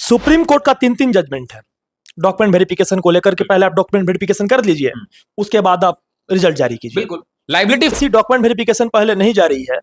Supreme court का 3 judgement है document verification को लेकर के। पहले आप डॉक्यूमेंट वेरिफिकेशन कर लीजिए, उसके बाद आप रिजल्ट जारी कीजिए। बिल्कुल लाइबिलिटी किसी डॉक्यूमेंट वेरिफिकेशन पहले नहीं जा रही है,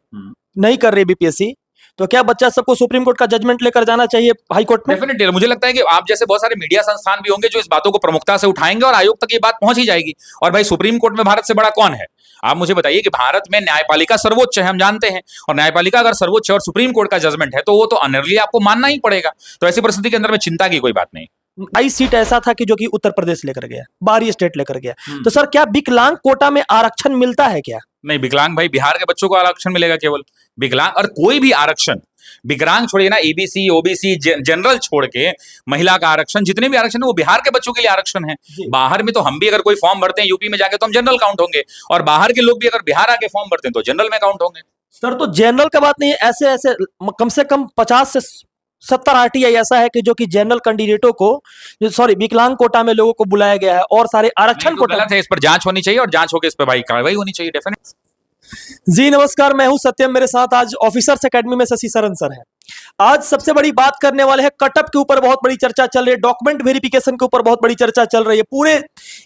नहीं कर रही बीपीएससी, तो क्या बच्चा सबको सुप्रीम कोर्ट का जजमेंट लेकर जाना चाहिए हाई कोर्ट में? डेफिनेटली मुझे लगता है कि आप जैसे बहुत सारे मीडिया संस्थान भी होंगे जो इस बातों को प्रमुखता से उठाएंगे और आयोग तक ये बात पहुंच ही जाएगी। और भाई सुप्रीम कोर्ट में भारत से बड़ा कौन है? आप मुझे बताइए कि भारत में न्यायपालिका सर्वोच्च है, हम जानते हैं, और न्यायपालिका अगर सर्वोच्च और सुप्रीम कोर्ट का जजमेंट है तो वो तो अनर्ली आपको मानना ही पड़ेगा। तो ऐसी परिस्थिति के अंदर में चिंता की कोई बात नहीं। 22 सीट ऐसा था कि जो कि उत्तर प्रदेश लेकर गया, बाहरी स्टेट लेकर गया। तो सर क्या विकलांग कोटा में आरक्षण मिलता है क्या? नहीं, विकलांग भाई बिहार के बच्चों को आरक्षण मिलेगा केवल। विकलांग और कोई भी आरक्षण, विकलांग छोड़िए ना, एबीसी ओबीसी जनरल छोड़ के महिला का आरक्षण, जितने भी आरक्षण है वो बिहार के बच्चों के लिए आरक्षण है। बाहर में तो हम भी अगर कोई फॉर्म भरते हैं यूपी में जाके तो हम जनरल काउंट होंगे, और बाहर के लोग भी अगर बिहार आके फॉर्म भरते हैं तो जनरल में काउंट होंगे। सर तो जनरल का बात नहीं है, ऐसे ऐसे कम से कम 50 से 70 आरटीआई ऐसा है कि जो कि जनरल कैंडिडेटों को, सॉरी विकलांग कोटा में लोगों को बुलाया गया है, और सारे आरक्षण कोटा गलत है। इस पर जांच होनी चाहिए और जांच होकर इस पर भाई कार्रवाई होनी चाहिए डेफिनेट। जी नमस्कार, मैं हूं सत्यम, मेरे साथ आज ऑफिसर्स एकेडमी में शशि शरण सर है। आज सबसे बड़ी बात करने वाले हैं, कटअप के ऊपर बहुत बड़ी चर्चा चल रही है, डॉक्यूमेंट वेरिफिकेशन के ऊपर बहुत बड़ी चर्चा चल रही है, पूरे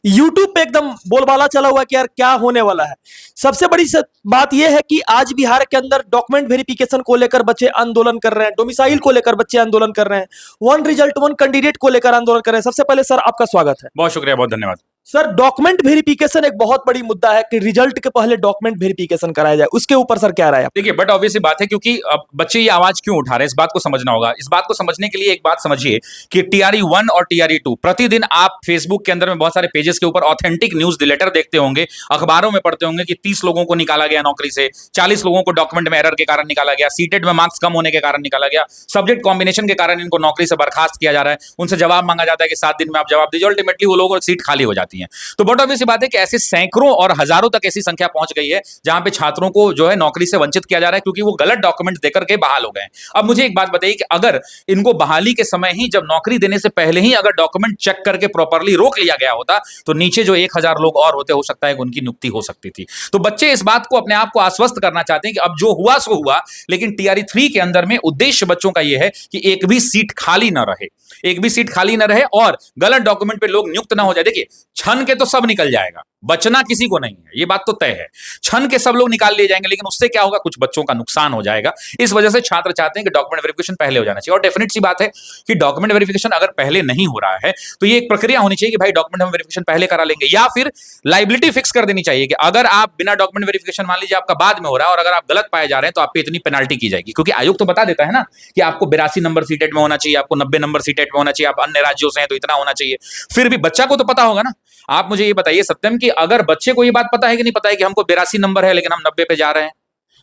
यूट्यूब पे एकदम बोलबाला चला हुआ है कि यार क्या होने वाला है। सबसे बड़ी बात यह है कि आज बिहार के अंदर डॉक्यूमेंट वेरिफिकेशन को लेकर बच्चे आंदोलन कर रहे हैं, डोमिसाइल को लेकर बच्चे आंदोलन कर रहे हैं, वन रिजल्ट वन कैंडिडेट को लेकर आंदोलन कर रहे हैं। सबसे पहले सर आपका स्वागत है। बहुत शुक्रिया, बहुत धन्यवाद। सर डॉक्यूमेंट वेरिफिकेशन एक बहुत बड़ी मुद्दा है कि रिजल्ट के पहले डॉक्यूमेंट वेरिफिकेशन कराया जाए, उसके ऊपर सर क्या राय है? देखिए, बट ऑब्वियसली बात है, क्योंकि अब बच्चे ये आवाज क्यों उठा रहे हैं इस बात को समझना होगा। इस बात को समझने के लिए एक बात समझिए कि टीआरई 1 और टीआरई 2 प्रतिदिन आप फेसबुक के अंदर में बहुत सारे पेजेस के ऊपर ऑथेंटिक न्यूज लेटर देखते होंगे, अखबारों में पढ़ते होंगे कि 30 लोगों को निकाला गया नौकरी से, 40 लोगों को डॉक्यूमेंट में एरर के कारण निकाला गया, सीटेट में मार्क्स कम होने के कारण निकाला गया, सब्जेक्ट कॉम्बिनेशन के कारण इनको नौकरी से बर्खास्त किया जा रहा है, उनसे जवाब मांगा जाता है कि 7 दिन में आप जवाब दीजिए, अल्टीमेटली वो लोगों की सीट खाली हो जाती है। तो बट सी बात है कि ऐसे सैकड़ों और हजारों तक ऐसी संख्या पहुंच गई है जहां पे छात्रों को जो है नौकरी से वंचित किया जा रहा है क्योंकि वो गलत डॉक्यूमेंट देकर के बहाल हो गए। अब मुझे एक बात बताइए कि अगर इनको बहाली के समय ही, जब नौकरी देने से पहले ही अगर डॉक्यूमेंट चेक करके प्रॉपर्ली रोक लिया गया होता तो नीचे जो 1000 लोग और होते, हो सकता है कि उनकी नियुक्ति हो सकती थी। तो बच्चे इस बात को, अपने आप को आश्वस्त करना चाहते हैं कि अब जो हुआ सो हुआ, लेकिन टीआरई 3 के अंदर में उद्देश्य बच्चों का यह है कि एक भी सीट खाली न रहे, एक भी सीट खाली न रहे और गलत डॉक्यूमेंट पे लोग नियुक्त ना हो जाए। देखिए, छन के तो सब निकल जाएगा, बचना किसी को नहीं है, ये बात तो तय है। छन के सब लोग निकाल लिए जाएंगे, लेकिन उससे क्या होगा, कुछ बच्चों का नुकसान हो जाएगा। इस वजह से छात्र चाहते हैं कि डॉक्यूमेंट वेरिफिकेशन पहले हो जाना चाहिए। और डेफिनेट सी बात है कि डॉक्यूमेंट वेरिफिकेशन अगर पहले नहीं हो रहा है तो ये एक प्रक्रिया होनी चाहिए कि भाई डॉक्यूमेंट हम वेरिफिकेशन पहले करा लेंगे, या फिर लाइबिलिटी फिक्स कर देनी चाहिए कि अगर आप बिना डॉक्यूमेंट वेरिफिकेशन, मान लीजिए आपका बाद में हो रहा है और अगर आप गलत पाए जा रहे हैं तो आप पे इतनी पेनाल्टी की जाएगी। क्योंकि आयोग तो बता देता है ना कि आपको 82 नंबर सीटेट में होना चाहिए, आपको 90 नंबर सीटेट में होना चाहिए, आप अन्य राज्यों से हैं तो इतना होना चाहिए। फिर भी बच्चा को तो पता होगा ना। आप मुझे ये बताइए सत्यम कि अगर बच्चे को ये बात पता है कि नहीं पता है कि हमको 82 नंबर है लेकिन हम 90 पे जा रहे हैं?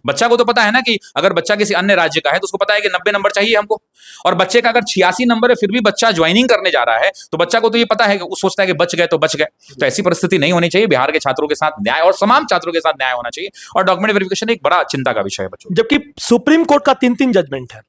बच्चा को तो पता है ना कि अगर बच्चा किसी अन्य राज्य का है तो उसको पता है कि 90 नंबर चाहिए हमको। और बच्चे का अगर 86 नंबर है फिर भी बच्चा ज्वाइनिंग करने जा रहा है तो बच्चा को तो ये पता है कि वो सोचता है कि बच गए तो बच गए। तो ऐसी परिस्थिति नहीं होनी चाहिए। बिहार के छात्रों के साथ न्याय और तमाम छात्रों के साथ न्याय होना चाहिए, और डॉक्यूमेंट वेरिफिकेशन एक बड़ा चिंता का विषय है बच्चों। जबकि सुप्रीम कोर्ट का 3 जजमेंट है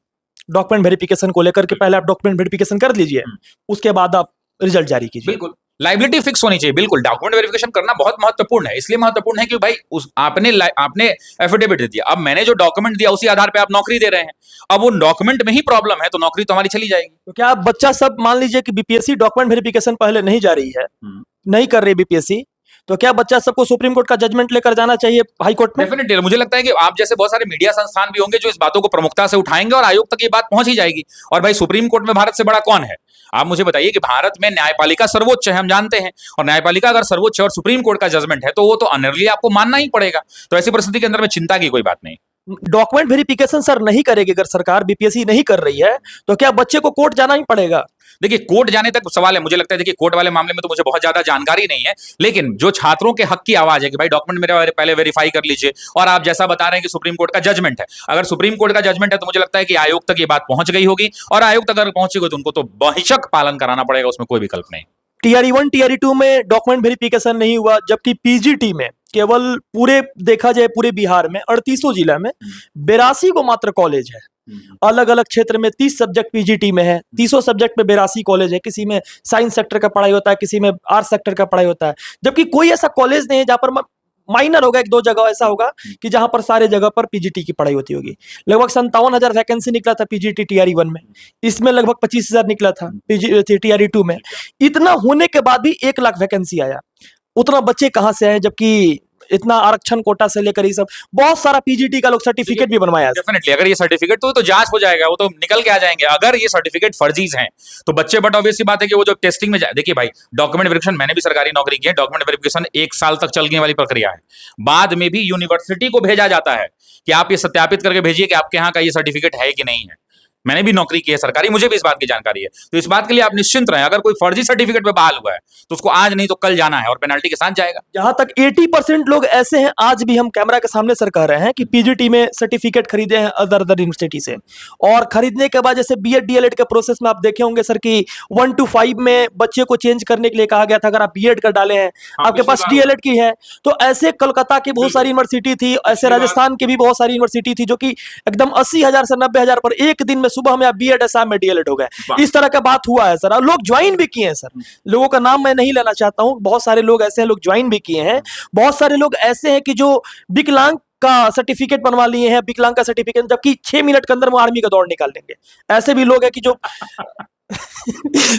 डॉक्यूमेंट वेरिफिकेशन को लेकर के। पहले आप डॉक्यूमेंट वेरिफिकेशन कर लीजिए, उसके बाद आप रिजल्ट जारी कीजिए। बिल्कुल लाइबिलिटी फिक्स होनी चाहिए। बिल्कुल डॉक्यूमेंट वेरिफिकेशन करना बहुत महत्वपूर्ण है। इसलिए महत्वपूर्ण है कि भाई आपने एफिडेविट दे दिया, अब मैंने जो डॉक्यूमेंट दिया उसी आधार पे आप नौकरी दे रहे हैं। अब वो डॉक्यूमेंट में ही प्रॉब्लम है तो नौकरी तो हमारी चली जाएगी। तो क्या बच्चा सब, मान लीजिए कि बीपीएससी डॉक्यूमेंट वेरिफिकेशन पहले नहीं जा रही है, नहीं कर रही बीपीएससी, तो क्या बच्चा सबको सुप्रीम कोर्ट का जजमेंट लेकर जाना चाहिए हाई कोर्ट में? डेफिनेटली मुझे लगता है कि आप जैसे बहुत सारे मीडिया संस्थान भी होंगे जो इस बातों को प्रमुखता से उठाएंगे और आयोग तक ये बात पहुंच ही जाएगी। और भाई सुप्रीम कोर्ट में भारत से बड़ा कौन है? आप मुझे बताइए कि भारत में न्यायपालिका सर्वोच्च है, हम जानते हैं, और न्यायपालिका अगर सर्वोच्च और सुप्रीम कोर्ट का जजमेंट है तो वो तो अनर्ली आपको मानना ही पड़ेगा। तो ऐसी परिस्थिति के अंदर में चिंता की कोई बात नहीं। डॉक्यूमेंट वेरिफिकेशन सर नहीं करेगी, अगर सरकार बीपीएससी नहीं कर रही है तो क्या बच्चे को कोर्ट जाना ही पड़ेगा? देखिए, कोर्ट जाने तक सवाल है। मुझे लगता है, देखिए, कोर्ट वाले मामले में तो मुझे बहुत ज्यादा जानकारी नहीं है, लेकिन जो छात्रों के हक की आवाज है कि भाई डॉक्यूमेंट मेरे पहले वेरीफाई कर लीजिए। और आप जैसा बता रहे हैं कि सुप्रीम कोर्ट का जजमेंट है, अगर सुप्रीम कोर्ट का जजमेंट है तो मुझे लगता है कि आयोग तक ये बात पहुंच गई होगी, और आयोग तक अगर पहुंची होगी तो उनको तो बेशक पालन कराना पड़ेगा, उसमें कोई विकल्प नहीं। टीआरई 1 टीआरई 2 में डॉक्यूमेंट वेरिफिकेशन नहीं हुआ, जबकि पीजीटी में केवल, पूरे देखा जाए पूरे बिहार में 38 जिला में 82 को मात्र कॉलेज है। अलग अलग क्षेत्र में 30 सब्जेक्ट पीजीटी में है, 30 सब्जेक्ट में 82 कॉलेज है। किसी में साइंस सेक्टर का पढ़ाई होता है, किसी में आर्ट्स सेक्टर का पढ़ाई होता है, जबकि कोई ऐसा कॉलेज नहीं है जहां पर माइनर होगा, 1-2 जगह ऐसा होगा कि जहां पर सारे जगह पर पीजीटी की पढ़ाई होती होगी। लगभग 57,000 वैकेंसी निकला था पीजीटी टीआरई 1 में, इसमें लगभग 25,000 निकला था पीजी टीआरई 2 में। इतना होने के बाद भी 1 लाख वैकेंसी आया, उतना बच्चे कहां से आए, जबकि इतना आरक्षण कोटा से लेकर ये सब बहुत सारा पीजीटी का लोग सर्टिफिकेट भी बनवाया। डेफिनेटली अगर ये सर्टिफिकेट तो जांच हो जाएगा, वो तो निकल के आ जाएंगे अगर ये सर्टिफिकेट फर्जीज हैं तो बच्चे। बट ऑब्वियसली बात है कि वो जो टेस्टिंग में देखिए भाई, डॉक्यूमेंट वेरिफिकेशन, मैंने भी सरकारी नौकरी की है, डॉक्यूमेंट वेरिफिकेशन 1 साल तक चलने वाली प्रक्रिया है। बाद में भी यूनिवर्सिटी को भेजा जाता है कि आप ये सत्यापित करके भेजिए कि आपके यहाँ का ये सर्टिफिकेट है कि नहीं है। मैंने भी नौकरी की है सरकारी, मुझे भी इस बात की जानकारी है। तो इस बात के लिए आप निश्चिंत रहें, अगर कोई फर्जी सर्टिफिकेट पे बहाल हुआ है तो उसको आज नहीं तो कल जाना है और पेनल्टी के साथ जाएगा। जहां तक 80% लोग ऐसे हैं, आज भी हम कैमरा के सामने सर कह रहे हैं कि पीजीटी में सर्टिफिकेट खरीदे हैं अदर यूनिवर्सिटी से, और खरीदने के बाद जैसे बीएड डीएलएड के प्रोसेस में आप देखे होंगे सर कि 1 to 5 में बच्चे को चेंज करने के लिए कहा गया था, अगर आप बीएड कर डाले हैं, आपके पास डीएलएड की है। तो ऐसे कोलकाता की बहुत सारी यूनिवर्सिटी थी, ऐसे राजस्थान की भी बहुत सारी यूनिवर्सिटी थी जो कि एकदम 80,000 से 90,000 पर एक दिन में सुबह में आप बीएड शाम में डीएलएड हो गए। इस तरह का बात हुआ है सर, और लोग ज्वाइन भी किए हैं सर। लोगों का नाम मैं नहीं लेना चाहता हूं, बहुत सारे लोग ऐसे हैं, लोग ज्वाइन भी किए हैं। बहुत सारे लोग ऐसे हैं कि जो विकलांग का सर्टिफिकेट बनवा लिए हैं, विकलांग का सर्टिफिकेट, जबकि 6 मिनट के अंदर वो आर्मी का दौड़ निकाल देंगे। ऐसे भी लोग हैं कि जो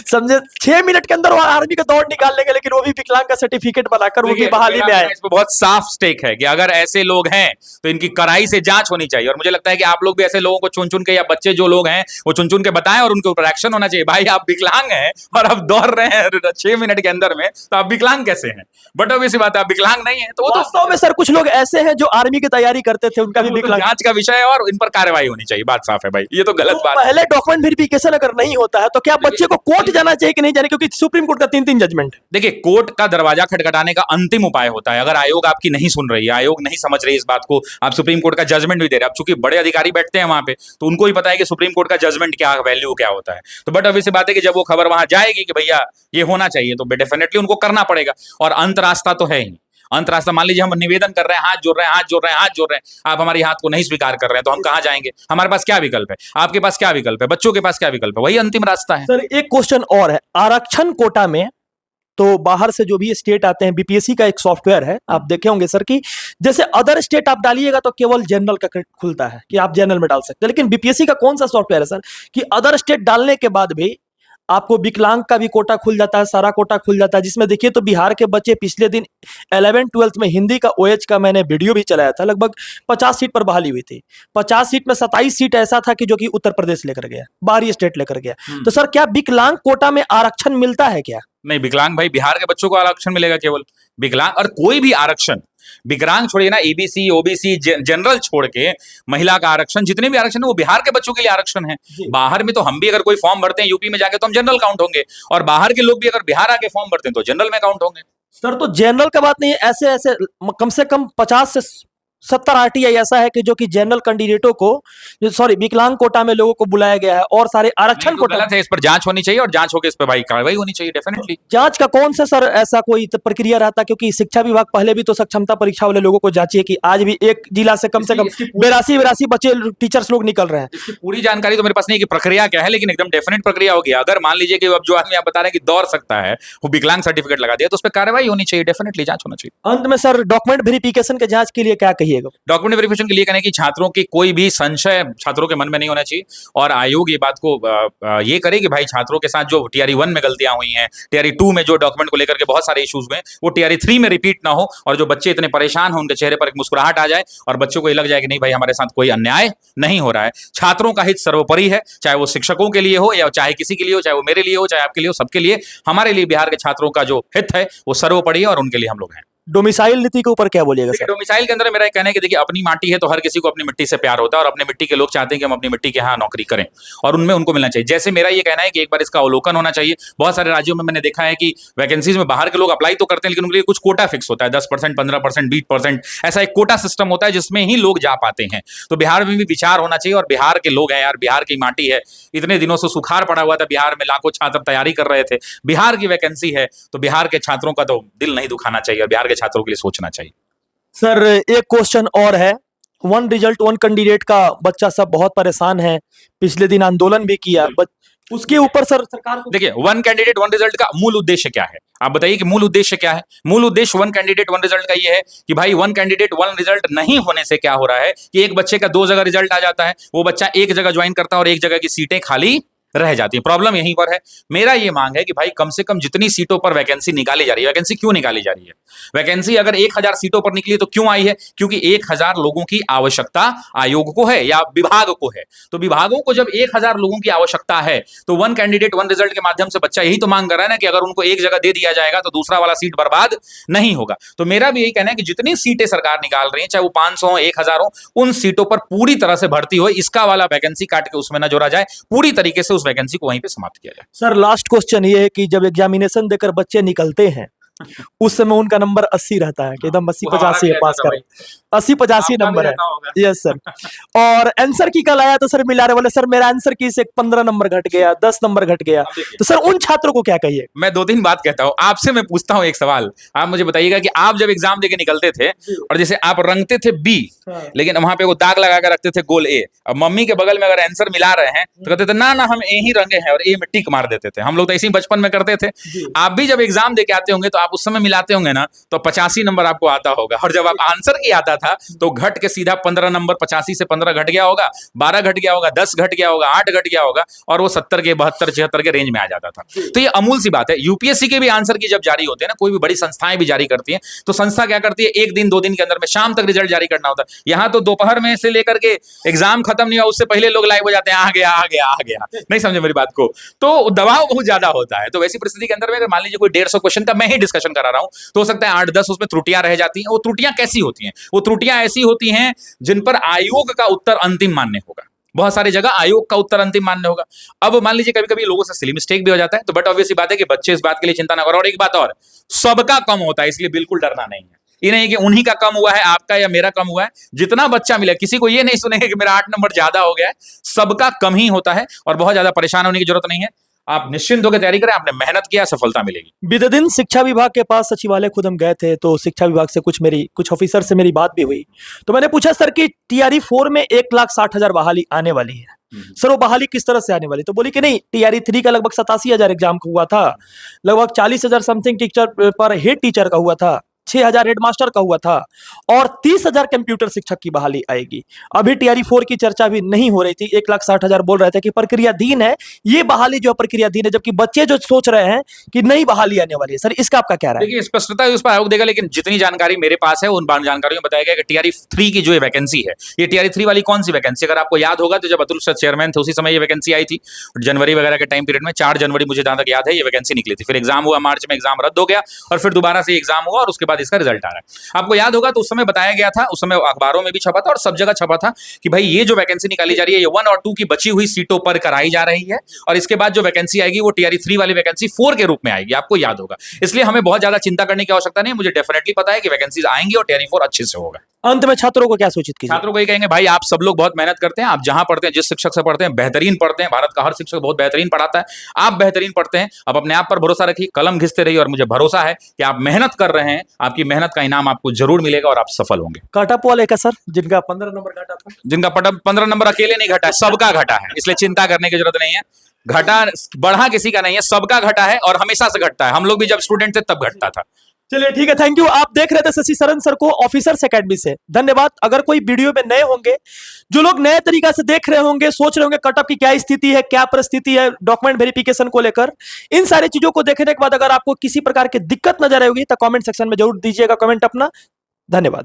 समझे 6 मिनट के अंदर वो आर्मी का दौड़ निकाल लेंगे, लेकिन वो भी विकलांग का सर्टिफिकेट बनाकर वो भी बहाली में आए। इसमें बहुत साफ स्टेक है कि अगर ऐसे लोग हैं तो इनकी कड़ाई से जांच होनी चाहिए। और मुझे लगता है कि आप लोग भी ऐसे लोगों को चुन चुन के, या बच्चे जो लोग हैं वो चुन चुन के बताएं और उनके ऊपर एक्शन होना चाहिए। भाई आप विकलांग हैं और आप दौड़ रहे हैं 6 मिनट के अंदर में, तो आप विकलांग कैसे हैं? बट ऑब्वियसली बात है, आप विकलांग नहीं है तो वो वास्तव में सर कुछ लोग ऐसे हैं जो आर्मी की तैयारी करते थे, उनका भी विकलांग जांच का विषय है और इन पर कार्रवाई होनी चाहिए। बात साफ है भाई, ये तो गलत बात है। पहले डॉक्यूमेंट वेरिफिकेशन अगर नहीं होता है तो क्या बच्चे को कोर्ट जाना चाहिए कि नहीं जाने, क्योंकि सुप्रीम कोर्ट का 3-3 जजमेंट। देखिए, कोर्ट का दरवाजा खटखटाने का अंतिम उपाय होता है अगर आयोग आपकी नहीं सुन रही है, आयोग नहीं समझ रही इस बात को, आप सुप्रीम कोर्ट का जजमेंट भी दे रहे हैं। अब चूंकि बड़े अधिकारी बैठते हैं वहां पे तो उनको ही पता है कि सुप्रीम कोर्ट का जजमेंट क्या वैल्यू क्या होता है। तो बट अब इसी बात है कि जब वो खबर वहां जाएगी कि भैया ये होना चाहिए तो डेफिनेटली उनको करना पड़ेगा। और अंत रास्ता तो है ही, अंत रास्ता मान लीजिए हम निवेदन कर रहे हैं, हाथ जोड़ रहे हैं, हाथ जोड़ रहे हैं, हाथ जोड़ रहे हैं, आप हमारी हाथ को नहीं स्वीकार कर रहे हैं तो हम कहां जाएंगे? हमारे पास क्या विकल्प है? आपके पास क्या विकल्प है? बच्चों के पास क्या विकल्प है? वही अंतिम रास्ता है। सर एक क्वेश्चन और है, आरक्षण कोटा में तो बाहर से जो भी स्टेट आते हैं, बीपीएससी का एक सॉफ्टवेयर है, आप देखे होंगे सर कि जैसे अदर स्टेट आप डालिएगा तो केवल जनरल का खुलता है कि आप जनरल में डाल सकते हैं, लेकिन बीपीएससी का कौन सा सॉफ्टवेयर है सर कि अदर स्टेट डालने के बाद भी आपको विकलांग का भी कोटा खुल जाता है, सारा कोटा खुल जाता है। जिसमें देखिए तो बिहार के बच्चे पिछले दिन 11th-12th में हिंदी का ओएच का मैंने वीडियो भी चलाया था, लगभग 50 सीट पर बहाली हुई थी। 50 सीट में 27 सीट ऐसा था कि जो कि उत्तर प्रदेश लेकर गया, बाहरी स्टेट लेकर गया। तो सर क्या विकलांग कोटा में आरक्षण मिलता है क्या? नहीं, विकलांग भाई बिहार के बच्चों को आरक्षण मिलेगा केवल। विकलांग और कोई भी आरक्षण, विकलांग छोड़िए ना, ईबीसी ओबीसी जनरल छोड़ के महिला का आरक्षण, जितने भी आरक्षण है वो बिहार के बच्चों के लिए आरक्षण है। बाहर में तो हम भी अगर कोई फॉर्म भरते हैं यूपी में जाके तो हम जनरल काउंट होंगे, और बाहर के लोग भी अगर बिहार आके फॉर्म भरते हैं तो जनरल में काउंट होंगे। सर तो जनरल का बात नहीं है, ऐसे ऐसे कम से कम 50 से 70 आरटीआई ऐसा है कि जो कि जनरल कैंडिडेटों को, सॉरी विकलांग कोटा में लोगों को बुलाया गया है, और सारे आरक्षण कोटा गलत है। इस पर जांच होनी चाहिए और जांच होकर इस पर भाई कार्रवाई होनी चाहिए डेफिनेटली। जांच का कौन सा सर ऐसा कोई प्रक्रिया रहता है? क्योंकि शिक्षा विभाग पहले भी तो सक्षमता परीक्षा वाले लोगों को जांचिए कि आज भी एक जिला से कम 82 बच्चे टीचर्स लोग निकल रहे हैं। इसकी पूरी जानकारी तो मेरे पास नहीं कि प्रक्रिया क्या है, लेकिन एकदम डेफिनेट प्रक्रिया होगी। अगर मान लीजिए कि अब जो आदमी आप बता रहे हैं कि दौड़ सकता है वो विकलांग सर्टिफिकेट लगा दिया तो उस पर कार्रवाई होनी चाहिए, डेफिनेटली जांच होना चाहिए। अंत में सर डॉक्यूमेंट वेरिफिकेशन के जांच के लिए क्या कहिएगा? डॉक्यूमेंट वेरिफिकेशन के लिए कहने की छात्रों की कोई भी संशय छात्रों के मन में नहीं होना चाहिए, और आयोग ये बात को ये करे कि भाई छात्रों के साथ जो टीआरई 1 में गलतियां हुई हैं, टीआरई 2 में जो डॉक्यूमेंट को लेकर के बहुत सारे इश्यूज हुए, वो टीआरई 3 में रिपीट ना हो, और जो बच्चे इतने परेशान हो उनके चेहरे पर एक मुस्कुराहट आ जाए और बच्चों को ये लग जाए कि नहीं भाई हमारे साथ कोई अन्याय नहीं हो रहा है। छात्रों का हित सर्वोपरि है, चाहे वो शिक्षकों के लिए हो या चाहे किसी के लिए हो, चाहे वो मेरे लिए हो, चाहे आपके लिए हो, सबके लिए, हमारे लिए बिहार के छात्रों का जो हित है वो सर्वोपरि है और उनके लिए हम लोग हैं। डोमिसाइल नीति के ऊपर क्या बोलिएगा सर? डोमिसाइल के अंदर मेरा कहना है कि देखिए अपनी माटी है तो हर किसी को अपनी मिट्टी से प्यार होता है, और अपने मिट्टी के लोग चाहते हैं कि हम अपनी मिट्टी के यहाँ नौकरी करें और उनमें उनको मिलना चाहिए। जैसे मेरा ये कहना है कि एक बार इसका अवलोकन होना चाहिए। बहुत सारे राज्यों में मैंने देखा है कि वैकेंसीज में बाहर के लोग अप्लाई तो करते हैं, लेकिन उनके लिए कुछ कोटा फिक्स होता है, 10%, 15%, 20%, ऐसा एक कोटा सिस्टम होता है जिसमें ही लोग जा पाते हैं। तो बिहार में भी विचार होना चाहिए, और बिहार के लोग हैं यार, बिहार की माटी है, इतने दिनों से सुखाड़ पड़ा हुआ था बिहार में, लाखों छात्र तैयारी कर रहे थे, बिहार की वैकेंसी है, तो बिहार के छात्रों का तो दिल नहीं दुखाना चाहिए और बिहार के छात्रों के लिए सोचना चाहिए। सर एक क्वेश्चन और है, 1 रिजल्ट 1 कैंडिडेट का बच्चा सब बहुत परेशान है, पिछले दिन आंदोलन भी किया, उसके ऊपर सर सरकार को देखिए, वन कैंडिडेट वन रिजल्ट का मूल उद्देश्य क्या है? आप बताइए कि मूल उद्देश्य क्या है? मूल उद्देश्य वन कैंडिडेट वन रिजल्ट का ये है कि भाई वन कैंडिडेट वन रिजल्ट नहीं होने से क्या हो रहा है कि एक बच्चे का 2 जगह रिजल्ट आ जाता है, वो बच्चा एक जगह ज्वाइन करता है और एक जगह की सीटें खाली रह जाती है। प्रॉब्लम यहीं पर है। मेरा ये मांग है कि भाई कम से कम जितनी सीटों पर वैकेंसी निकाली जा रही है, वैकेंसी क्यों निकाली जा रही है? वैकेंसी अगर 1000 सीटों पर निकली तो क्यों आई है? क्योंकि 1000 लोगों की आवश्यकता आयोग को है या विभाग को है। तो विभागों को जब 1000 लोगों की आवश्यकता है तो वन कैंडिडेट वन रिजल्ट के माध्यम से बच्चा यही तो मांग कर रहा है ना कि अगर उनको एक जगह दे दिया जाएगा तो दूसरा वाला सीट बर्बाद नहीं होगा। तो मेरा भी यही कहना है कि जितनी सीटें सरकार निकाल रही है, चाहे वो 500 हो 1000 हो, उन सीटों पर पूरी तरह से भर्ती हो, इसका वाला वैकेंसी काट के उसमें न जोड़ा जाए, पूरी तरीके से उस वैकेंसी को वहीं पे समाप्त किया जाए। सर लास्ट क्वेश्चन ये है कि जब एग्जामिनेशन देकर बच्चे निकलते हैं उस समय उनका नंबर 80 रहता है कि एकदम 80-85 है, पास कर 80-85 नंबर है। Yes sir. और आंसर की कल आया तो सर मिला रहे बोले सर मेरा आंसर की से 15 नंबर घट गया, 10 नंबर घट गया, तो सर उन छात्रों को क्या कहिए? मैं 2-3 बात कहता हूं आपसे। मैं पूछता हूं एक सवाल, आप मुझे बताइएगा कि आप जब एग्जाम देके निकलते थे और जैसे आप रंगते थे बी, लेकिन वहां पे वो दाग लगा कर रखते थे गोल ए, अब मम्मी के बगल में अगर आंसर मिला रहे हैं तो कहते थे ना ना हम ए ही रंगे हैं और ए में टिक मार देते थे। हम लोग तो ऐसे ही बचपन में करते थे। आप भी जब एग्जाम देके आते होंगे तो आप उस समय मिलाते होंगे ना, तो 85 नंबर आपको आता होगा, और जब आप आंसर की आता था तो घट के सीधा 15 नंबर, 85 से 15 घट गया होगा, 12 घट गया होगा, 10 घट गया होगा, 8 घट गया होगा, और वो 70 के 72 76 के रेंज में आ जाता था। तो ये अमूल सी बात है। यूपीएससी के भी आंसर की जब जारी होते हैं ना, कोई भी बड़ी संस्थाएं भी जारी करती हैं, तो संस्था क्या करती है, 1 दिन 2 दिन के अंदर में शाम तक रिजल्ट जारी करना होता है। यहां तो दोपहर में से लेकर के एग्जाम खत्म नहीं हुआ उससे पहले लोग लाइव हो जाते हैं, आ गया आ गया आ गया। नहीं समझे मेरी बात को? तो दबाव बहुत ज्यादा होता है। तो वैसी परिस्थिति के अंदर में अगर मान लीजिए कोई 150 क्वेश्चन का मैं ही डिस्कशन करा रहा हूं, तो हो सकता है 8-10 उसमें त्रुटियां रह जाती हैं। वो त्रुटियां कैसी होती हैं? वो त्रुटियां ऐसी होती हैं जिन पर आयोग का उत्तर अंतिम मान्य होगा। बहुत सारी जगह आयोग का उत्तर अंतिम मान्य होगा। अब मान लीजिए कभी कभी लोगों से सिली मिस्टेक भी हो जाता है, तो बट ऑब्वियस बात है कि बच्चे इस बात के लिए चिंता ना करो। और एक बात और, सबका कम होता है, इसलिए बिल्कुल डरना नहीं है। ये नहीं कि उन्हीं का कम हुआ है, आपका या मेरा कम हुआ है। जितना बच्चा मिला, किसी को ये नहीं सुनेंगे कि मेरा 8 नंबर ज्यादा हो गया है। सबका कम ही होता है और बहुत ज्यादा परेशान होने की जरूरत नहीं है। आप निश्चिंत होकर तैयारी करें, आपने मेहनत किया, सफलता मिलेगी। बीते दिन शिक्षा विभाग के पास सचिवालय खुद हम गए थे, तो शिक्षा विभाग से कुछ ऑफिसर से मेरी बात भी हुई। तो मैंने पूछा सर कि TRE 4 में 1,60,000 बहाली आने वाली है, सर वो बहाली किस तरह से आने वाली? तो बोली कि नहीं, TRE 3 का लगभग 87,000 एग्जाम का हुआ था, लगभग 40,000 समथिंग टीचर पर हेड टीचर का हुआ था, 6,000 हेडमास्टर का हुआ था, और 30,000 कंप्यूटर शिक्षक की बहाली आएगी। अभी TRE 4 की चर्चा भी नहीं हो रही थी। 1,60,000 बोल रहे थे कि प्रक्रियाधीन है, ये बहाली जो प्रक्रियाधीन है, जबकि बच्चे जो सोच रहे हैं कि नई बहाली आने वाली है। सर इसका आपका क्या राय है? देखिए, स्पष्टता उस पर आयोग देगा, लेकिन जितनी जानकारी मेरे पास है उन जानकारियों में बताया गया कि TRE 3 की जो वैकेंसी है, ये TRE 3 वाली कौन सी वैकेंसी, अगर आपको याद होगा तो जब अतुल सर चेयरमैन थे उसी समय ये वैकेंसी आई थी, जनवरी वगैरह के टाइम पीरियड में। 4 जनवरी मुझे जहां तक याद है ये वैकेंसी निकली थी। फिर एग्जाम हुआ, मार्च में एग्जाम रद्द हो गया और फिर दोबारा से एग्जाम हुआ और उसके बाद इसका रिजल्ट आ रहा है। आपको याद होगा तो उस समय बताया गया था, उस समय अखबारों में भी छपा था और सब जगह छपा था कि भाई ये जो वैकेंसी निकाली जा रही है ये 1 और 2 की बची हुई सीटों पर कराई जा रही है, और इसके बाद जो वैकेंसी आएगी वो TRE 3 वाली वैकेंसी 4 के रूप में आएगी। आपको याद होगा, इसलिए हमें बहुत ज्यादा चिंता करने की आवश्यकता नहीं है। मुझे डेफिनेटली पता है कि वैकेंसीज आएंगी और TRE 4 अच्छे से होगा। अंत में छात्रों को क्या सूचित कीजिए? छात्रों को ये कहेंगे, भाई आप सब लोग बहुत मेहनत करते हैं, आप जहां पढ़ते हैं, जिस शिक्षक से पढ़ते हैं, बेहतरीन पढ़ते हैं। भारत का हर शिक्षक बहुत बेहतरीन पढ़ाता है, आप बेहतरीन पढ़ते हैं। अब अपने आप पर भरोसा रखिए, कलम घिसते रहिए, और मुझे भरोसा है कि आप मेहनत कर रहे हैं, आपकी मेहनत का इनाम आपको जरूर मिलेगा और आप सफल होंगे। कटअप वाले का सर, जिनका 15 नंबर घटा था, जिनका 15 नंबर अकेले नहीं घटा है, सबका घटा है, इसलिए चिंता करने की जरूरत नहीं है। घटा बढ़ा किसी का नहीं है, सबका घटा है और हमेशा से घटता है। हम लोग भी जब स्टूडेंट थे तब घटता था। चलिए ठीक है, थैंक यू। आप देख रहे थे शशि शरण सर को ऑफिसर्स एकेडमी से। धन्यवाद। अगर कोई वीडियो में नए होंगे, जो लोग नए तरीका से देख रहे होंगे, सोच रहे होंगे कटअप की क्या स्थिति है, क्या परिस्थिति है डॉक्यूमेंट वेरिफिकेशन को लेकर, इन सारी चीजों को देखने के बाद अगर आपको किसी प्रकार की दिक्कत नजर आएगी तो कमेंट सेक्शन में जरूर दीजिएगा कमेंट अपना। धन्यवाद।